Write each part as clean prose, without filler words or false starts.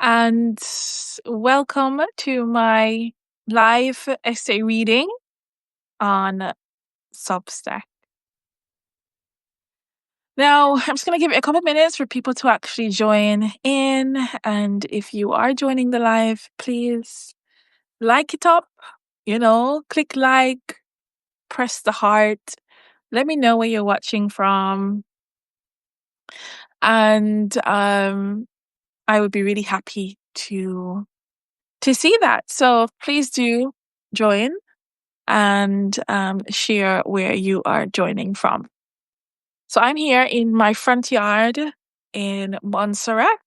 and welcome to my live essay reading on Substack. Now, I'm just going to give it a couple minutes for people to actually join in. And if you are joining the live, please like it up, click like, press the heart. Let me know where you're watching from. And I would be really happy to see that. So please do join and share where you are joining from. So I'm here in my front yard in Montserrat,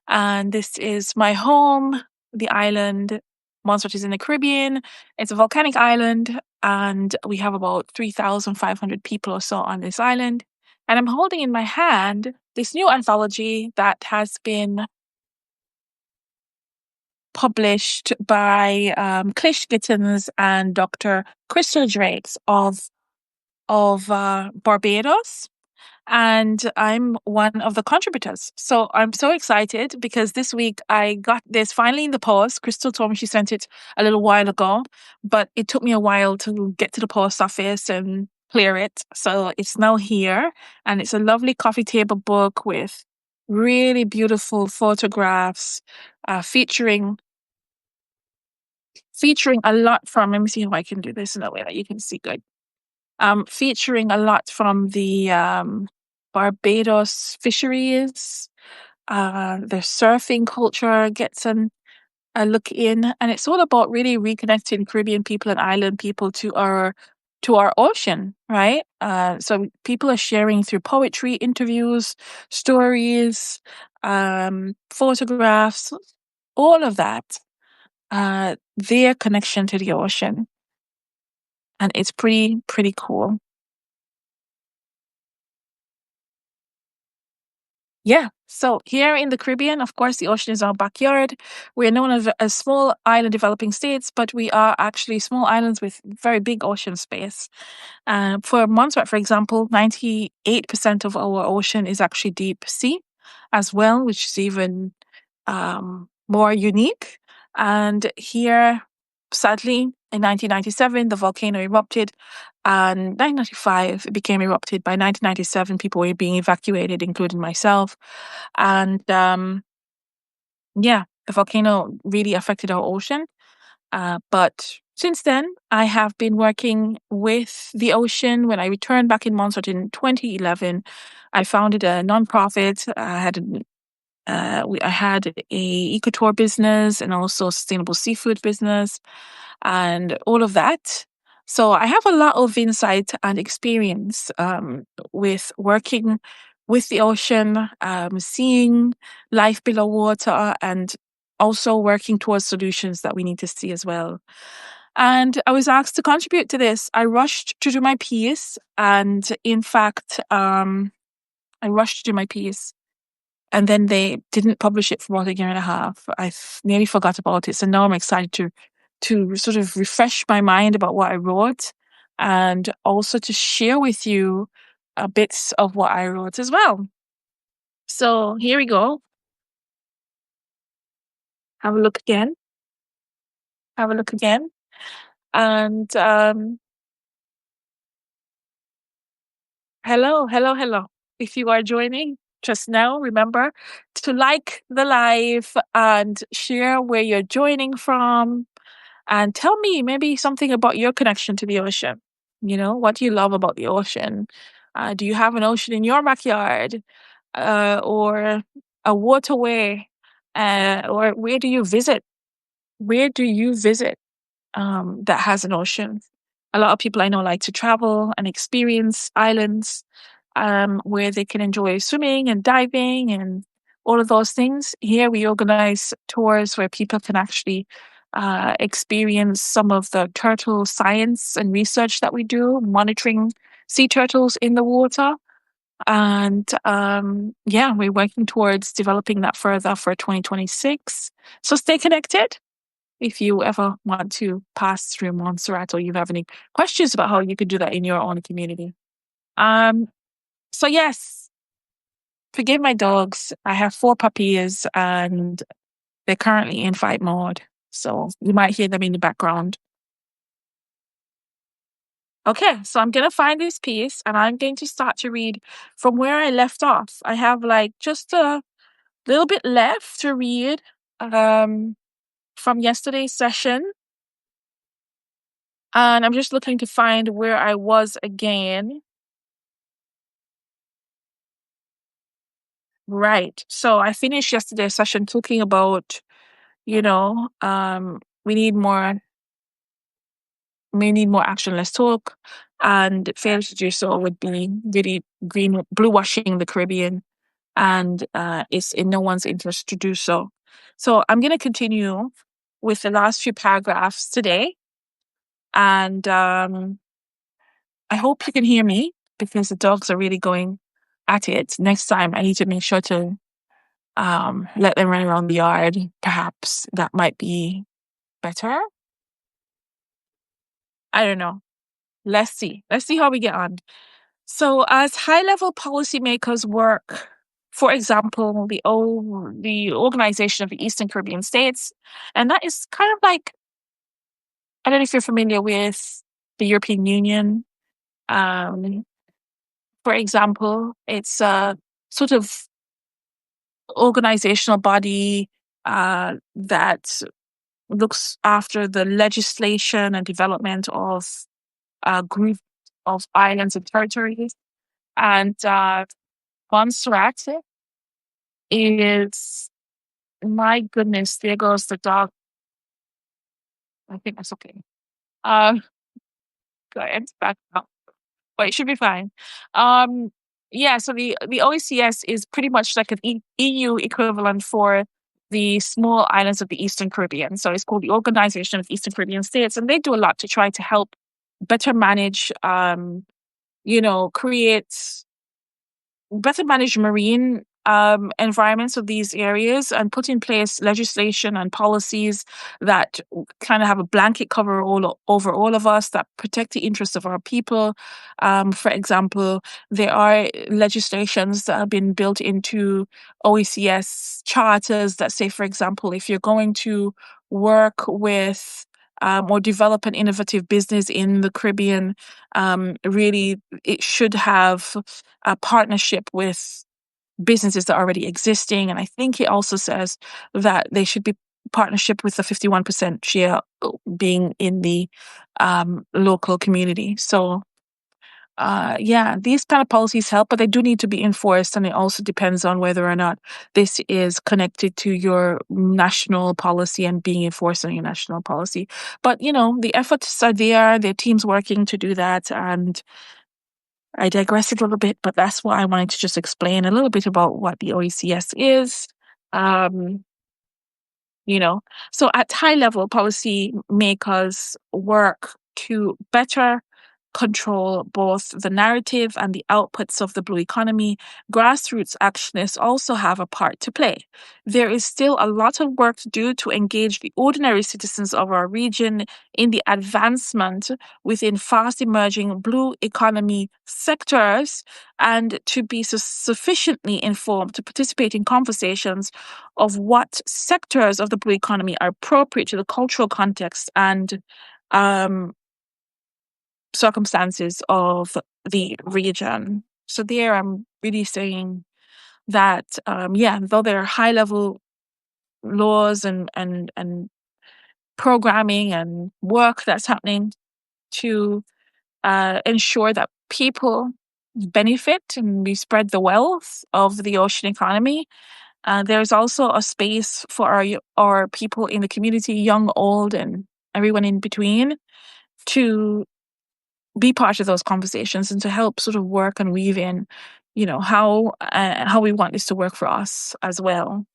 and this is my home, the island. Montserrat is in the Caribbean. It's a volcanic island, and we have about 3,500 people or so on this island. And I'm holding in my hand this new anthology that has been published by Clish Gittins and Dr. Crystal Drakes of Barbados, and I'm one of the contributors. So I'm so excited because this week I got this finally in the post. Crystal told me she sent it a little while ago, but it took me a while to get to the post office and clear it. So it's now here, and it's a lovely coffee table book with really beautiful photographs featuring a lot from, let me see how I can do this in a way that you can see good. Featuring a lot from the Barbados fisheries, their surfing culture gets a look in, and it's all about really reconnecting Caribbean people and island people to our ocean, right? So people are sharing through poetry, interviews, stories, photographs, all of that, their connection to the ocean. And it's pretty cool. Yeah. So here in the Caribbean, of course, the ocean is our backyard. We're known as a small island developing states, but we are actually small islands with very big ocean space. For Montserrat, for example, 98% of our ocean is actually deep sea as well, which is even more unique. And here, sadly, in 1997, the volcano erupted, and 1995 it became erupted. By 1997, people were being evacuated, including myself. And yeah, the volcano really affected our ocean. But since then, I have been working with the ocean. When I returned back in Montserrat in 2011, I founded a nonprofit. I had a ecotour business and also sustainable seafood business and all of that. So I have a lot of insight and experience with working with the ocean, seeing life below water, and also working towards solutions that we need to see as well. And I was asked to contribute to this. I rushed to do my piece, and in fact, I rushed to do my piece, and then they didn't publish it for about a year and a half. Nearly forgot about it. So now I'm excited to sort of refresh my mind about what I wrote, and also to share with you bits of what I wrote as well. So here we go. Have a look again. Have a look again. And hello. If you are joining just now, remember to like the live and share where you're joining from, and tell me maybe something about your connection to the ocean. What do you love about the ocean? Do you have an ocean in your backyard, or a waterway? Or where do you visit? Where do you visit that has an ocean? A lot of people I know like to travel and experience islands where they can enjoy swimming and diving and all of those things. Here we organize tours where people can actually experience some of the turtle science and research that we do, monitoring sea turtles in the water. And yeah, we're working towards developing that further for 2026. So stay connected. If you ever want to pass through Montserrat, or you have any questions about how you could do that in your own community. So yes, forgive my dogs. I have 4 puppies, and They're currently in fight mode. So you might hear them in the background. Okay, so I'm going to find this piece and I'm going to start to read from where I left off. I have like just a little bit left to read from yesterday's session. And I'm just looking to find where I was again. Right. So I finished yesterday's session talking about, we need more action, less talk. And failure to do so would be really blue washing the Caribbean. And it's in no one's interest to do so. So I'm going to continue with the last few paragraphs today. And I hope you can hear me because the dogs are really going at it. Next time, I need to make sure to let them run around the yard. Perhaps that might be better. I don't know. Let's see. Let's see how we get on. So as high-level policymakers work, for example, the Organization of the Eastern Caribbean States, and that is kind of like, I don't know if you're familiar with the European Union. For example, it's a sort of organizational body that looks after the legislation and development of a group of islands and territories. And Montserrat is, my goodness, there goes the dog. I think that's okay. Go ahead, back up. But it should be fine. Yeah, so the OECS is pretty much like an EU equivalent for the small islands of the Eastern Caribbean. So it's called the Organization of Eastern Caribbean States, and they do a lot to try to help better manage, create better manage marine environments of these areas and put in place legislation and policies that kind of have a blanket cover over all of us that protect the interests of our people. For example, there are legislations that have been built into OECS charters that say, for example, if you're going to work with or develop an innovative business in the Caribbean, really it should have a partnership with businesses that are already existing. And I think it also says that they should be partnership with the 51% share being in the local community. So these kind of policies help, but they do need to be enforced. And it also depends on whether or not this is connected to your national policy and being enforced on your national policy. But, the efforts are there teams working to do that. And I digress a little bit, but that's why I wanted to just explain a little bit about what the OECS is. So at high level, policy makers work to better control both the narrative and the outputs of the blue economy. Grassroots actionists also have a part to play. There is still a lot of work to do to engage the ordinary citizens of our region in the advancement within fast emerging blue economy sectors and to be sufficiently informed to participate in conversations of what sectors of the blue economy are appropriate to the cultural context and circumstances of the region. So there I'm really saying that, though there are high level laws and programming and work that's happening to ensure that people benefit and we spread the wealth of the ocean economy. There's also a space for our people in the community, young, old, and everyone in between, to be part of those conversations and to help sort of work and weave in, how we want this to work for us as well.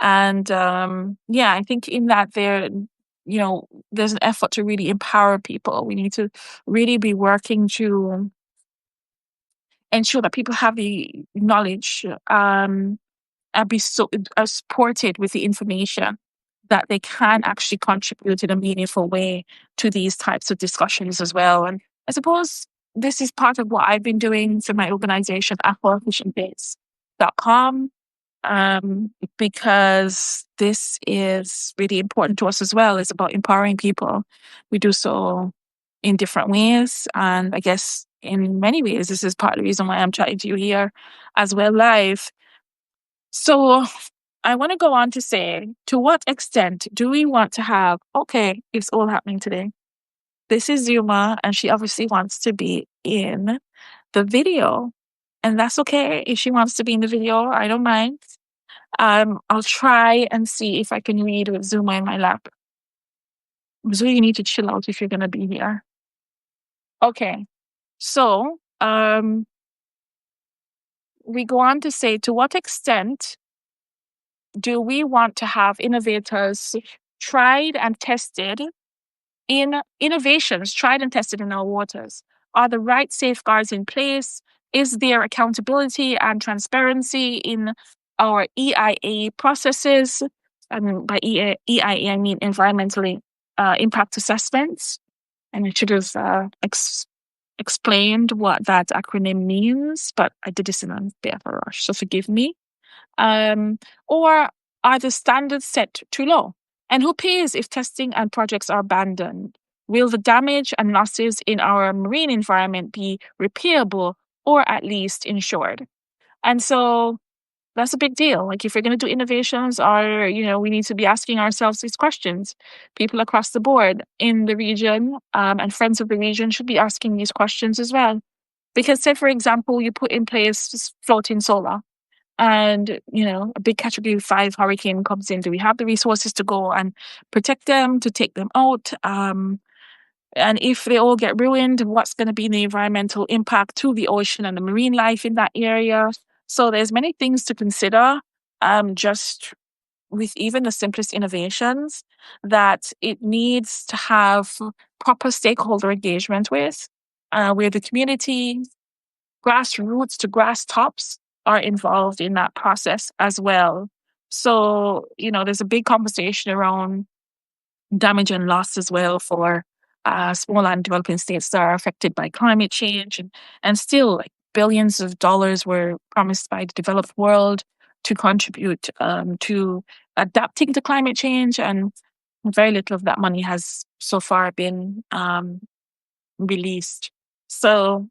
And I think in that there's an effort to really empower people. We need to really be working to ensure that people have the knowledge and be supported with the information that they can actually contribute in a meaningful way to these types of discussions as well. And I suppose this is part of what I've been doing for my organization, AfroEfficientBase.com. because this is really important to us as well. It's about empowering people. We do so in different ways. And I guess in many ways, this is part of the reason why I'm chatting to you here as well live. So I want to go on to say, to what extent do we want to have, okay, it's all happening today. This is Zuma, and she obviously wants to be in the video. And that's okay. If she wants to be in the video, I don't mind. I'll try and see if I can read with Zuma in my lap. So you need to chill out if you're gonna be here. Okay. So we go on to say, to what extent do we want to have innovators tried and tested in innovations, tried and tested in our waters? Are the right safeguards in place? Is there accountability and transparency in our EIA processes? And by EIA, I mean environmentally impact assessments. And I should have explained what that acronym means, but I did this in a bit of a rush, so forgive me. Or are the standards set too low? And who pays if testing and projects are abandoned? Will the damage and losses in our marine environment be repairable or at least insured? And so that's a big deal. Like if you're going to do innovations, or we need to be asking ourselves these questions. People across the board in the region and friends of the region should be asking these questions as well. Because say, for example, you put in place floating solar, and a big category 5 hurricane comes in. Do we have the resources to go and protect them, to take them out? And if they all get ruined, what's going to be the environmental impact to the ocean and the marine life in that area? So there's many things to consider, just with even the simplest innovations, that it needs to have proper stakeholder engagement with, where the community, grassroots to grass tops, are involved in that process as well. So, there's a big conversation around damage and loss as well for small and developing states that are affected by climate change. And still, like, billions of dollars were promised by the developed world to contribute to adapting to climate change. And very little of that money has so far been released. So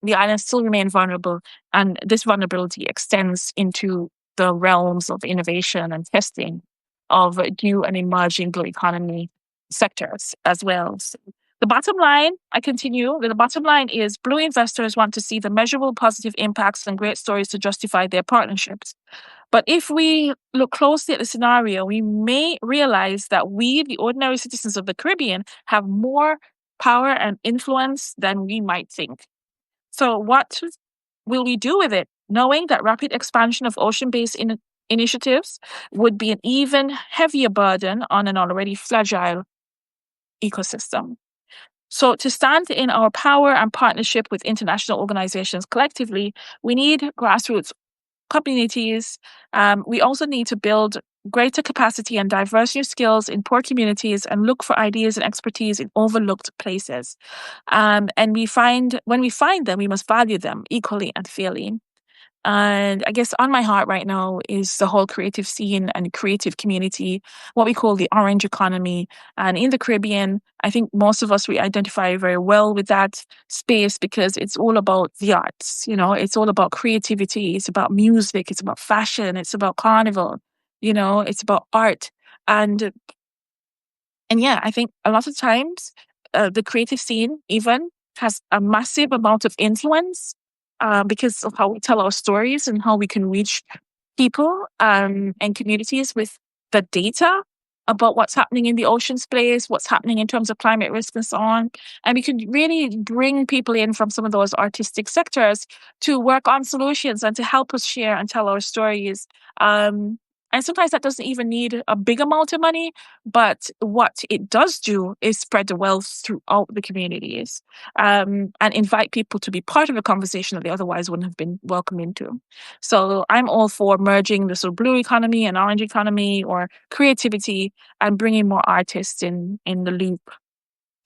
the islands still remain vulnerable, and this vulnerability extends into the realms of innovation and testing of new and emerging blue economy sectors as well. So the bottom line, I continue, the bottom line is blue investors want to see the measurable positive impacts and great stories to justify their partnerships. But if we look closely at the scenario, we may realize that we, the ordinary citizens of the Caribbean, have more power and influence than we might think. So what will we do with it, knowing that rapid expansion of ocean-based initiatives would be an even heavier burden on an already fragile ecosystem? So to stand in our power and partnership with international organizations collectively, we need grassroots communities. We also need to build greater capacity and diverse new skills in poor communities and look for ideas and expertise in overlooked places. And when we find them, we must value them equally and fairly. And I guess on my heart right now is the whole creative scene and creative community, what we call the orange economy. And in the Caribbean, I think most of us, we identify very well with that space because it's all about the arts. It's all about creativity. It's about music. It's about fashion. It's about carnival. It's about art. And yeah, I think a lot of times the creative scene even has a massive amount of influence because of how we tell our stories and how we can reach people and communities with the data about what's happening in the ocean space, what's happening in terms of climate risk and so on. And we can really bring people in from some of those artistic sectors to work on solutions and to help us share and tell our stories. And sometimes that doesn't even need a big amount of money, but what it does do is spread the wealth throughout the communities and invite people to be part of a conversation that they otherwise wouldn't have been welcome into. So I'm all for merging the sort of blue economy and orange economy or creativity and bringing more artists in the loop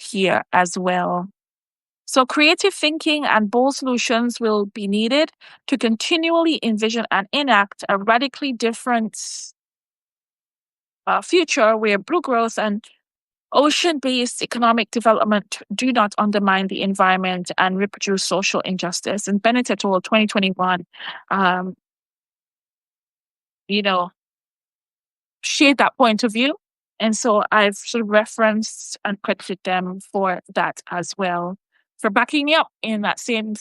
here as well. So creative thinking and bold solutions will be needed to continually envision and enact a radically different future where blue growth and ocean-based economic development do not undermine the environment and reproduce social injustice. And Bennett et al. 2021, um, you know, shared that point of view. And so I've sort of referenced and credited them for that as well, for backing me up in that same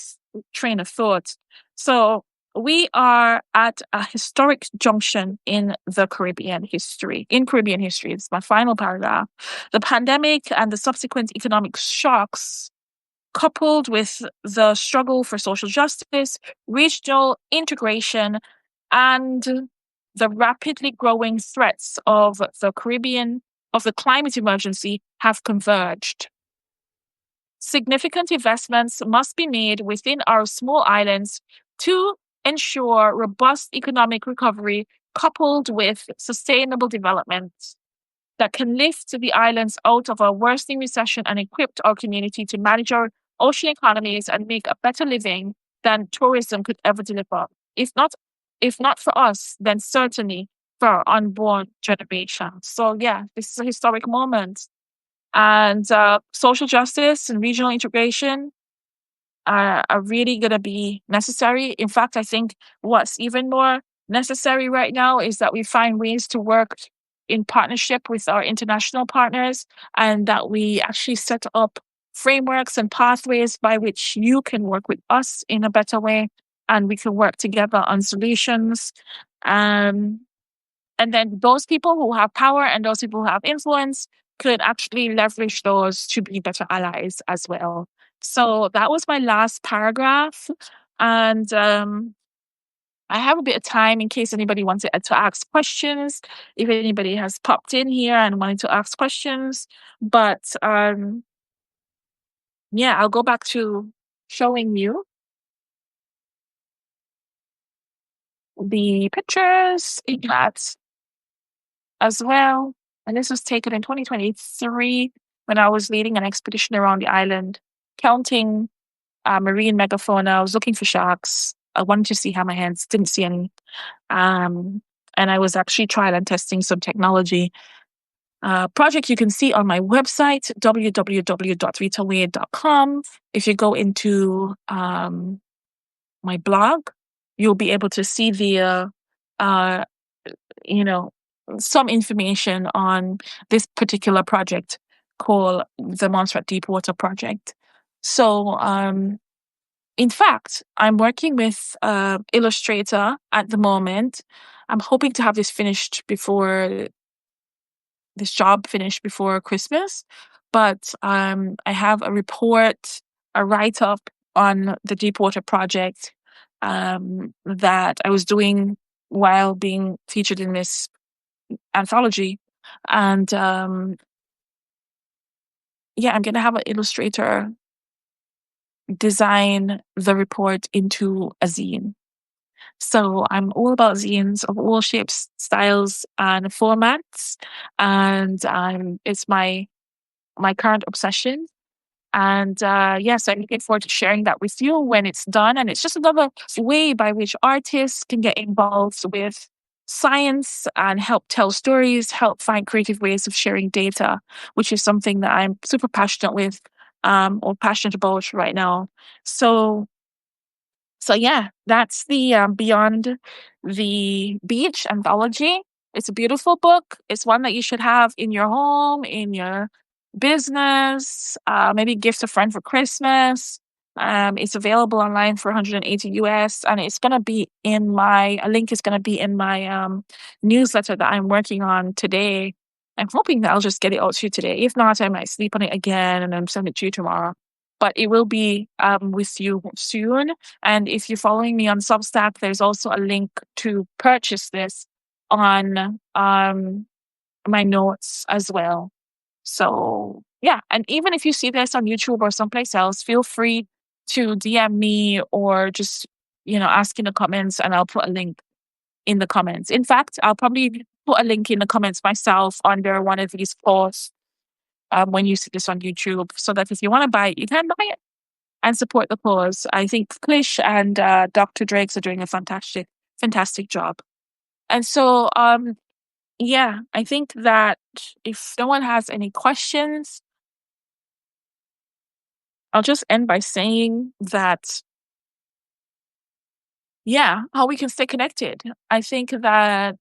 train of thought. So we are at a historic junction in Caribbean history. It's my final paragraph. The pandemic and the subsequent economic shocks, coupled with the struggle for social justice, regional integration, and the rapidly growing threats of the climate emergency have converged. Significant investments must be made within our small islands to ensure robust economic recovery coupled with sustainable development that can lift the islands out of a worsening recession and equip our community to manage our ocean economies and make a better living than tourism could ever deliver. If not, if not for us, then certainly for our unborn generation. So yeah, this is a historic moment. And social justice and regional integration are really going to be necessary. In fact, I think what's even more necessary right now is that we find ways to work in partnership with our international partners and that we actually set up frameworks and pathways by which you can work with us in a better way and we can work together on solutions. And then those people who have power and those people who have influence could actually leverage those to be better allies as well. So that was my last paragraph. And I have a bit of time in case anybody wanted to ask questions, if anybody has popped in here and wanted to ask questions. But yeah, I'll go back to showing you the pictures in that as well. And this was taken in 2023 when I was leading an expedition around the island, counting marine megafauna. I was looking for sharks. I wanted to see hammerheads, didn't see any. And I was actually trial and testing some technology. Project you can see on my website, www.ritawade.com. If you go into my blog, you'll be able to see the some information on this particular project called the Montserrat Deepwater Project. So, in fact, I'm working with Illustrator at the moment. I'm hoping to have this job finished before Christmas. But I have a report, a write-up on the Deepwater Project that I was doing while being featured in this anthology. And I'm going to have an illustrator design the report into a zine. So I'm all about zines of all shapes, styles, and formats. And it's my current obsession. And yes, I'm looking forward to sharing that with you when it's done. And it's just another way by which artists can get involved with science and help tell stories, help find creative ways of sharing data, which is something that I'm super passionate with or passionate about right now. So yeah, that's the Beyond the Beach anthology. It's a beautiful book. It's one that you should have in your home, in your business, maybe gift a friend for Christmas. It's available online for $180 US, and it's gonna be a link is gonna be in my newsletter that I'm working on today. I'm hoping that I'll just get it out to you today. If not, I might sleep on it again and then send it to you tomorrow. But it will be with you soon. And if you're following me on Substack, there's also a link to purchase this on my notes as well. So yeah, and even if you see this on YouTube or someplace else, feel free to DM me or just, ask in the comments and I'll put a link in the comments. In fact, I'll probably put a link in the comments myself under one of these posts when you see this on YouTube so that if you want to buy it, you can buy it. and support the cause. I think Klish and Dr. Drakes are doing a fantastic job. And so, yeah, I think that if no one has any questions, I'll just end by saying that, yeah, how we can stay connected. I think that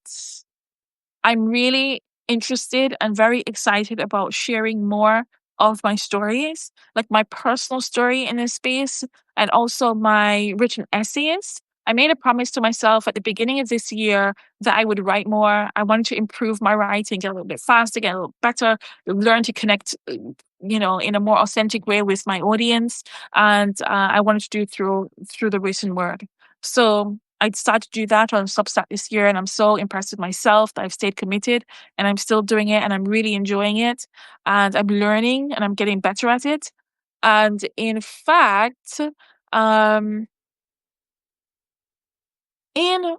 I'm really interested and very excited about sharing more of my stories, like my personal story in this space, and also my written essays. I made a promise to myself at the beginning of this year that I would write more. I wanted to improve my writing, get a little bit faster, get a little better, learn to connect, in a more authentic way with my audience. And I wanted to do it through the written word. So I started to do that on Substack this year, and I'm so impressed with myself that I've stayed committed and I'm still doing it and I'm really enjoying it and I'm learning and I'm getting better at it. And um, in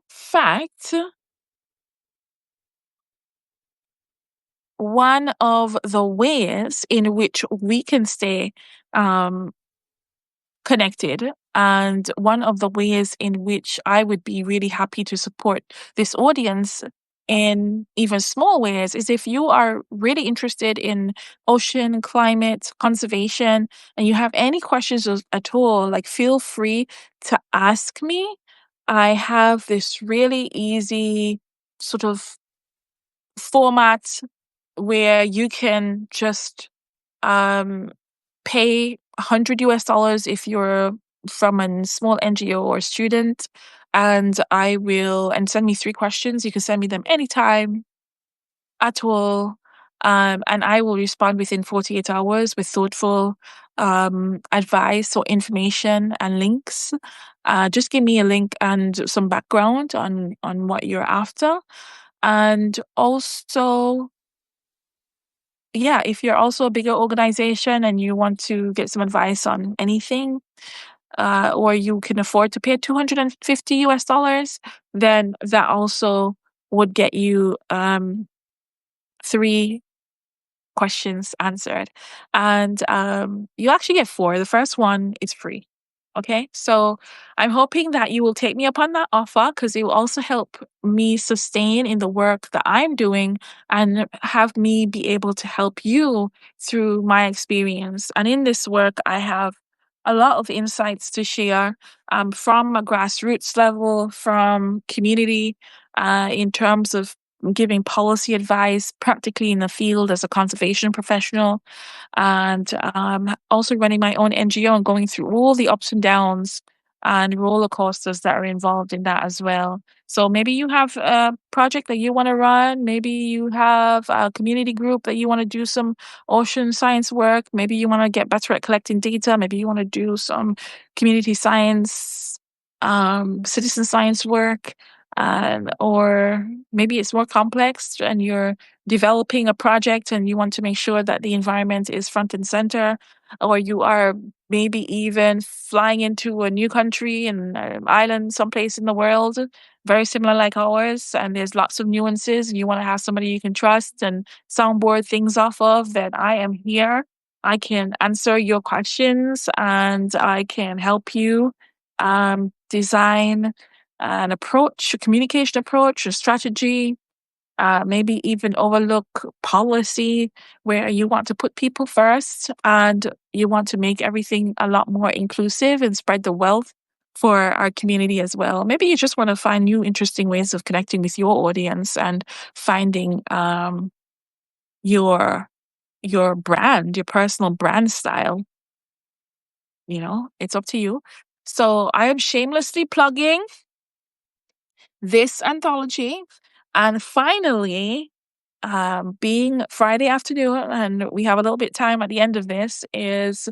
fact, one of the ways in which we can stay um, connected. And one of the ways in which I would be really happy to support this audience in even small ways is if you are really interested in ocean, climate, conservation, and you have any questions at all, like feel free to ask me. I have this really easy sort of format where you can just um, pay $100 if you're from a small NGO or student, and send me 3 questions. You can send me them anytime at all. And I will respond within 48 hours with thoughtful advice or information and links. Just give me a link and some background on what you're after. And also, yeah, if you're also a bigger organization and you want to get some advice on anything, or you can afford to pay $250, then that also would get you 3 questions answered. And you actually get 4. The first one is free. Okay, so I'm hoping that you will take me up on that offer because it will also help me sustain in the work that I'm doing and have me be able to help you through my experience. And in this work, I have a lot of insights to share from a grassroots level, from community, in terms of giving policy advice practically in the field as a conservation professional, and also running my own NGO and going through all the ups and downs and roller coasters that are involved in that as well. So maybe you have a project that you want to run. Maybe you have a community group that you want to do some ocean science work. Maybe you want to get better at collecting data. Maybe you want to do some community science, citizen science work. Or maybe it's more complex and you're developing a project and you want to make sure that the environment is front and center, or you are maybe even flying into a new country and island someplace in the world, very similar like ours, and there's lots of nuances, and you want to have somebody you can trust and soundboard things off of, then I am here. I can answer your questions and I can help you design an approach, a communication approach, a strategy, maybe even overlook policy where you want to put people first and you want to make everything a lot more inclusive and spread the wealth for our community as well. Maybe you just want to find new interesting ways of connecting with your audience and finding your brand, your personal brand style. It's up to you. So I am shamelessly plugging this anthology. And finally, being Friday afternoon, and we have a little bit of time at the end of this, is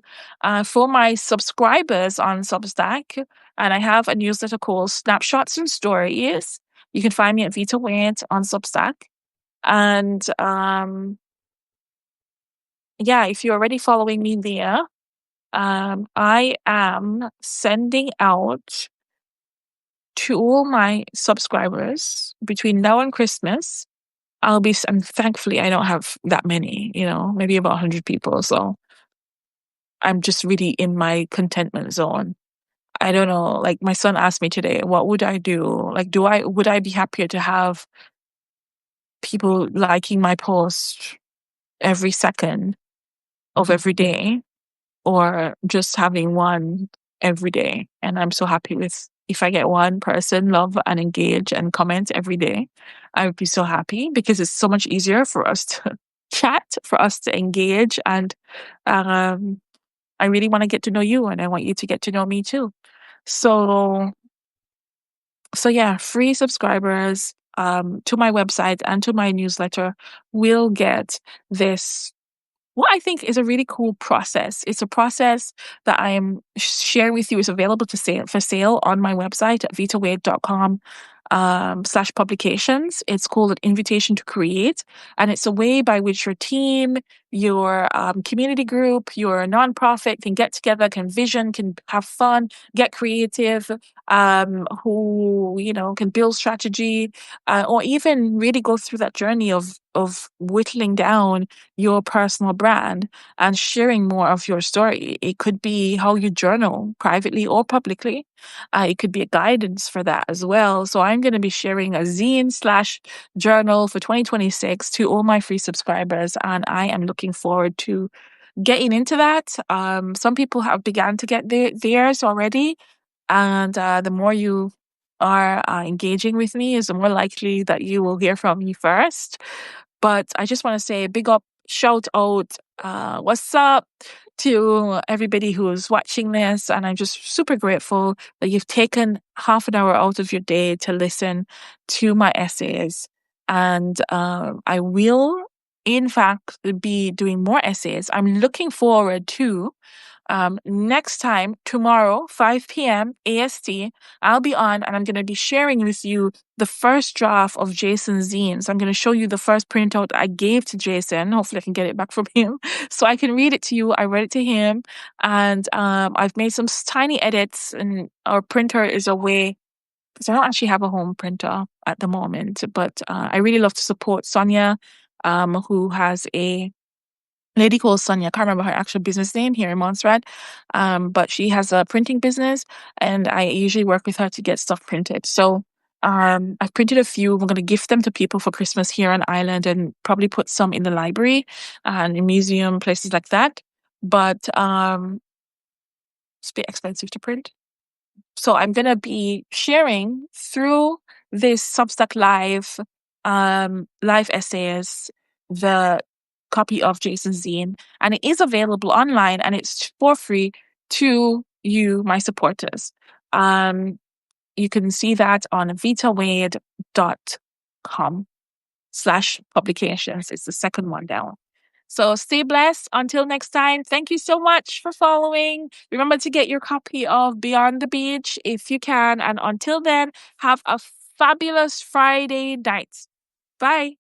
for my subscribers on Substack. And I have a newsletter called Snapshots and Stories. You can find me at Vita Wade on Substack. And yeah, if you're already following me there, I am sending out to all my subscribers between now and Christmas. And thankfully I don't have that many, maybe about 100 people. So I'm just really in my contentment zone. I don't know. Like my son asked me today, what would I do? Like, would I be happier to have people liking my post every second of every day, or just having one every day? And I'm so happy with if I get one person love and engage and comment every day, I would be so happy because it's so much easier for us to chat, for us to engage. And um, I really want to get to know you and I want you to get to know me too. So yeah, free subscribers to my website and to my newsletter will get this, what I think is a really cool process. It's a process that I am sharing with you. It's available for sale on my website at vitawade.com /publications. It's called an invitation to create. And it's a way by which your team, your community group, your nonprofit can get together, can vision, can have fun, get creative, who, can build strategy, or even really go through that journey of whittling down your personal brand and sharing more of your story. It could be how you journal privately or publicly. It could be a guidance for that as well. So I'm going to be sharing a zine/journal for 2026 to all my free subscribers, and I am looking forward to getting into that. Some people have begun to get theirs already, and the more you are engaging with me, is the more likely that you will hear from me first. But I just want to say a big up, shout out, what's up to everybody who's watching this. And I'm just super grateful that you've taken half an hour out of your day to listen to my essays. And I will, in fact, be doing more essays. I'm looking forward to next time, tomorrow, 5 p.m. AST, I'll be on and I'm going to be sharing with you the first draft of Jason's zine. So I'm going to show you the first printout I gave to Jason. Hopefully I can get it back from him so I can read it to you. I read it to him, and I've made some tiny edits, and our printer is away because I don't actually have a home printer at the moment. But I really love to support Sonia, who has a lady called Sonia. I can't remember her actual business name here in Montserrat, but she has a printing business, and I usually work with her to get stuff printed. So I've printed a few. We're going to gift them to people for Christmas here on Island, and probably put some in the library and in museum places like that. But it's a bit expensive to print. So I'm going to be sharing through this Substack live essays, the copy of Jason's zine, and it is available online and it's for free to you, my supporters. You can see that on vitawade.com/publications. It's the second one down. So stay blessed. Until next time, thank you so much for following. Remember to get your copy of Beyond the Beach if you can. And until then, have a fabulous Friday night. Bye.